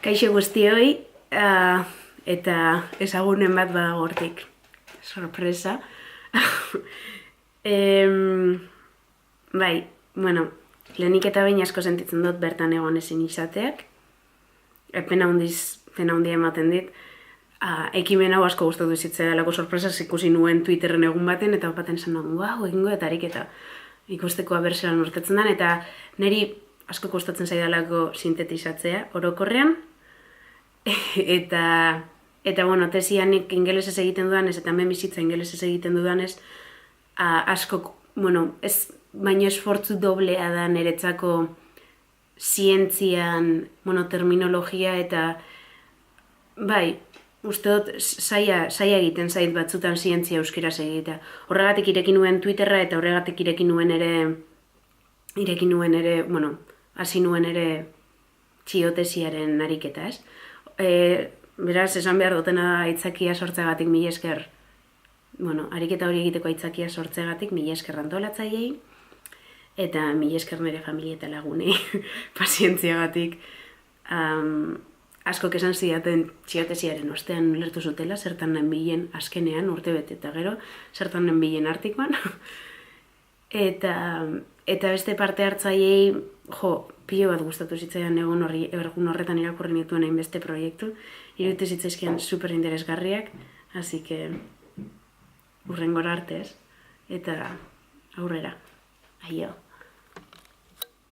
Kaixo guztioi, eta ezagunen bat badago hortik. Sorpresa. Bai, bueno, lehenik eta behin asko sentitzen dut bertan egon ezin izateak. Pena handia ematen dit. Ekimen hau asko gustatu zitzaidan delako sorpresa ikusi nuen Twitterren egun baten, eta baten esan nuen, egingo eta ariketa ikusteko abertzelan urtetzen den, eta niri asko kostatzen zaidalako sintetizatzea orokorrean, eta bueno, tesianik ingelesez egiten dudanez, eta hemen bizitza ingelesez egiten dudanez, asko, bueno, ez baino esfortzu doblea da niretzako zientzian, terminologia, eta bai, uste dut zaila egiten zait batzutan zientzia euskeraz egitea. Horregatik ireki nuen Twitterra eta horregatik ireki nuen ere, bueno, hasi nuen ere txiotesiaren ariketa, ez? Beraz, esan behar dutena da aitzakia sortzeagatik mila esker, bueno, ariketa hori egiteko aitzakia sortzeagatik mila esker antolatzaileei, eta mila esker nire familia eta lagunei pazientziagatik. Askok esan zidaten txiotesiaren ostean ulertu zutela, zertan nenbilen azkenean, urte bete eta gero, zertan nenbilen artikoan. Eta beste parte hartzaileei, pilo bat gustatu zitzaidan egun horretan irakurri nituen hainbeste proiektu. Iruditu zitzaizkian super interesgarriak, así que hurrengora arte ez, eta aurrera, aio.